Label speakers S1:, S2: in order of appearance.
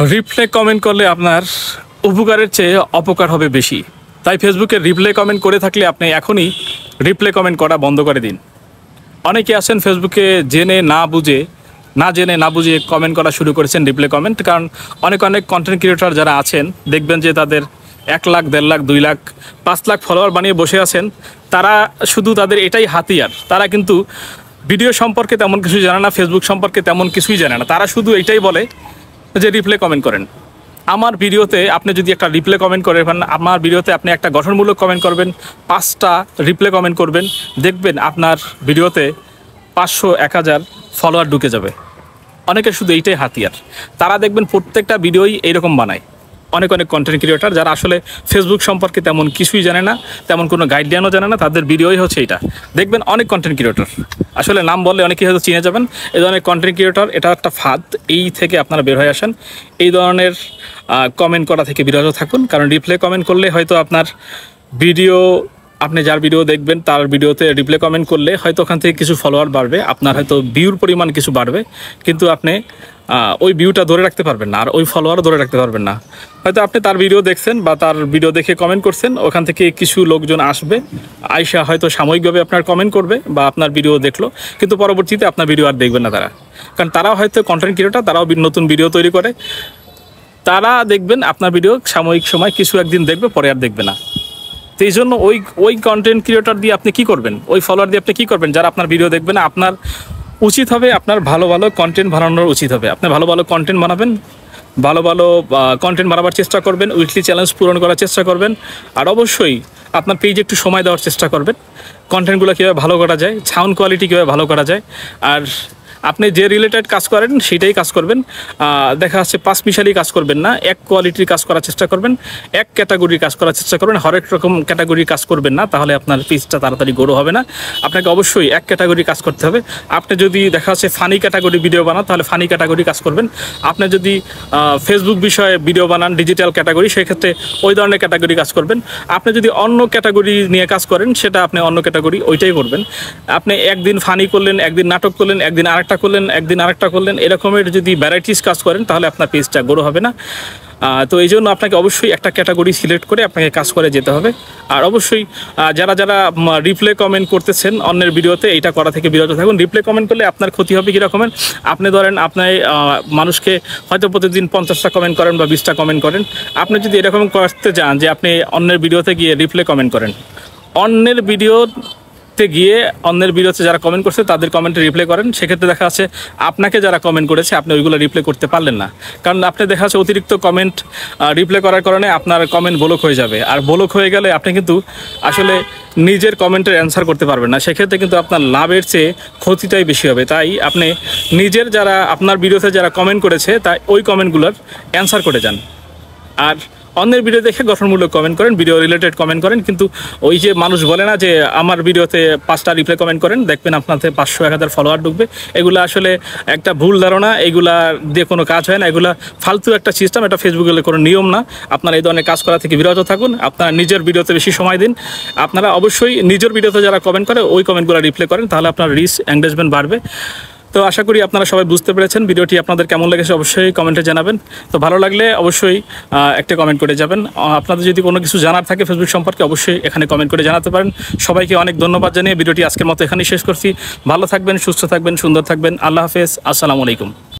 S1: Replay comment করলে আপনার উপকারের চেয়ে অপকার হবে বেশি। তাই ফেসবুকে রিপ্লে কমেন্ট করে থাকলে আপনি এখনই রিপ্লে কমেন্ট করা বন্ধ করে দিন। অনেকে আছেন ফেসবুকে জেনে না বুঝে কমেন্ট করা শুরু করেছেন রিপ্লে কমেন্ট। কারণ অনেক কন্টেন্ট ক্রিয়েটর যারা আছেন দেখবেন যে তাদের 1 লাখ, 1.5 লাখ, 2 লাখ, 5 লাখ ফলোয়ার বানিয়ে বসে আছেন। তারা শুধু তাদের এটাই হাতিয়ার। তারা কিন্তু ভিডিও সম্পর্কে তেমন কিছুই জানে না, ফেসবুক সম্পর্কে তেমন কিছুই জানে না। তারা শুধু এইটাই বলে যে রিপ্লে কমেন্ট করেন। আমার ভিডিওতে আপনি যদি একটা রিপ্লে কমেন্ট করেন, আমার ভিডিওতে আপনি একটা গঠনমূলক কমেন্ট করবেন, 5টা রিপ্লে কমেন্ট করবেন, দেখবেন আপনার ভিডিওতে 500, 1000 ফলোয়ার ঢুকে যাবে। অনেকের শুধু এইটাই হাতিয়ার। তারা দেখবেন প্রত্যেকটা ভিডিওই এইরকম বানায়। অনেক কন্টেন্ট ক্রিয়েটর যারা আসলে ফেসবুক সম্পর্কে তেমন কিছুই জানে না, তেমন কোনো গাইডলাইনও জানে না, তাদের ভিডিওই হচ্ছে এইটা। দেখবেন অনেক কন্টেন্ট ক্রিয়েটর, আসলে নাম বললে অনেকেই হয়তো চিনে যাবেন। এই ধরনের কন্টেন্ট ক্রিয়েটর, এটা একটা ফাঁদ। এই থেকে আপনারা বের হয়ে আসেন। এই ধরনের কমেন্ট করা থেকে বিরত থাকুন। কারণ রিপ্লে কমেন্ট করলে হয়তো আপনার ভিডিও, আপনি যার ভিডিও দেখবেন তার ভিডিওতে রিপ্লে কমেন্ট করলে হয়তো ওখান থেকে কিছু ফলোয়ার বাড়বে, আপনার হয়তো ভিউর পরিমাণ কিছু বাড়বে, কিন্তু আপনি ওই ভিউটা ধরে রাখতে পারবেন না, আর ওই ফলোয়ারও ধরে রাখতে পারবেন না। হয়তো আপনি তার ভিডিও দেখছেন বা তার ভিডিও দেখে কমেন্ট করছেন, ওখান থেকে কিছু লোকজন আসবে, আইসা হয়তো সাময়িকভাবে আপনার কমেন্ট করবে বা আপনার ভিডিও দেখলো, কিন্তু পরবর্তীতে আপনার ভিডিও আর দেখবেন না তারা। কারণ তারাও হয়তো কন্টেন্ট ক্রিয়েটর, তারাও নতুন ভিডিও তৈরি করে। তারা দেখবেন আপনার ভিডিও সাময়িক সময় কিছু একদিন দেখবে, পরে আর দেখবে না। তো এই জন্য ওই কন্টেন্ট ক্রিয়েটর দিয়ে আপনি কী করবেন, ওই ফলোয়ার দিয়ে আপনি কী করবেন যারা আপনার ভিডিও দেখবে না? আপনার উচিত হবে আপনার ভালো কন্টেন্ট বানানোর উচিত হবে। আপনি ভালো কন্টেন্ট বানাবেন, ভালো কন্টেন্ট বানাবার চেষ্টা করবেন, উইকলি চ্যালেঞ্জ পূরণ করার চেষ্টা করবেন, আর অবশ্যই আপনার পেজে একটু সময় দেওয়ার চেষ্টা করবেন। কন্টেন্টগুলো কীভাবে ভালো করা যায়, সাউন্ড কোয়ালিটি কীভাবে ভালো করা যায়, আর আপনি যে রিলেটেড কাজ করেন সেটাই কাজ করবেন। দেখা যাচ্ছে পাঁচমিশালি কাজ করবেন না, এক কোয়ালিটির কাজ করার চেষ্টা করবেন, এক ক্যাটাগরির কাজ করার চেষ্টা করবেন। হরেক রকম ক্যাটাগরির কাজ করবেন না, তাহলে আপনার পেজটা তাড়াতাড়ি গ্রো হবে না। আপনাকে অবশ্যই এক ক্যাটাগরির কাজ করতে হবে। আপনি যদি দেখা যাচ্ছে ফানি ক্যাটাগরি ভিডিও বানান, তাহলে ফানি ক্যাটাগরি কাজ করবেন। আপনি যদি ফেসবুক বিষয়ে ভিডিও বানান, ডিজিটাল ক্যাটাগরি, সেক্ষেত্রে ওই ধরনের ক্যাটাগরি কাজ করবেন। আপনি যদি অন্য ক্যাটাগরি নিয়ে কাজ করেন, সেটা আপনি অন্য ক্যাটাগরি ওইটাই করবেন। আপনি একদিন ফানি করলেন, একদিন নাটক করলেন, একদিন আরেকটা করলেন, একদিন আরেকটা করলেন, এরকমের যদি ভ্যারাইটিস কাজ করেন তাহলে আপনার পেজটা গ্রো হবে না। তো এই জন্য আপনাকে অবশ্যই একটা ক্যাটাগরি সিলেক্ট করে আপনাকে কাজ করে যেতে হবে। আর অবশ্যই যারা রিপ্লে কমেন্ট করতেছেন অন্যের ভিডিওতে, এইটা করা থেকে বিরত থাকুন। রিপ্লে কমেন্ট করলে আপনার ক্ষতি হবে কীরকমের? আপনি ধরেন আপনার মানুষকে হয়তো প্রতিদিন 50টা কমেন্ট করেন বা 20টা কমেন্ট করেন। আপনি যদি এরকম করতে চান যে আপনি অন্যের ভিডিওতে গিয়ে রিপ্লে কমেন্ট করেন, অন্যের ভিডিওতে যারা কমেন্ট করছে তাদের কমেন্টে রিপ্লে করেন, সেক্ষেত্রে দেখা যাচ্ছে আপনাকে যারা কমেন্ট করেছে আপনি ওইগুলো রিপ্লে করতে পারলেন না। কারণ আপনি দেখা যাচ্ছে অতিরিক্ত কমেন্ট রিপ্লে করার কারণে আপনার কমেন্ট ব্লক হয়ে যাবে। আর ব্লক হয়ে গেলে আপনি কিন্তু আসলে নিজের কমেন্টের অ্যান্সার করতে পারবেন না। সেক্ষেত্রে কিন্তু আপনার লাভের চেয়ে ক্ষতিটাই বেশি হবে। তাই আপনি নিজের আপনার ভিডিওতে যারা কমেন্ট করেছে তাই ওই কমেন্টগুলোর অ্যান্সার করে যান। আর অন্যের ভিডিও দেখে গঠনমূলক কমেন্ট করেন, ভিডিও রিলেটেড কমেন্ট করেন। কিন্তু ওই যে মানুষ বলে না যে আমার ভিডিওতে 5টা রিপ্লে কমেন্ট করেন, দেখবেন আপনাতে 500, 1000 ফলোয়ার ঢুকবে, এগুলো আসলে একটা ভুল ধারণা। এগুলা দিয়ে কোনো কাজ হয় না, এগুলা ফালতু একটা সিস্টেম, এটা ফেসবুকের কোনো নিয়ম না। আপনারা এই ধরনের কাজ করা থেকে বিরত থাকুন। আপনারা নিজের ভিডিওতে বেশি সময় দিন। আপনারা অবশ্যই নিজের ভিডিওতে যারা কমেন্ট করে ওই কমেন্টগুলো রিপ্লে করেন, তাহলে আপনার রিচ এঙ্গেজমেন্ট বাড়বে। তো আশা করি আপনারা সবাই বুঝতে পেরেছেন। ভিডিওটি আপনাদের কেমন লেগেছে অবশ্যই কমেন্টে জানাবেন। তো ভালো লাগলে অবশ্যই একটা কমেন্ট করে যাবেন। আপনাদের যদি কোনো কিছু জানার থাকে ফেসবুক সম্পর্কে অবশ্যই এখানে কমেন্ট করে জানাতে পারেন। সবাইকে অনেক ধন্যবাদ জানিয়ে ভিডিওটি আজকের মতো এখানেই শেষ করছি। ভালো থাকবেন, সুস্থ থাকবেন, সুন্দর থাকবেন। আল্লাহ হাফেজ, আসসালামু আলাইকুম।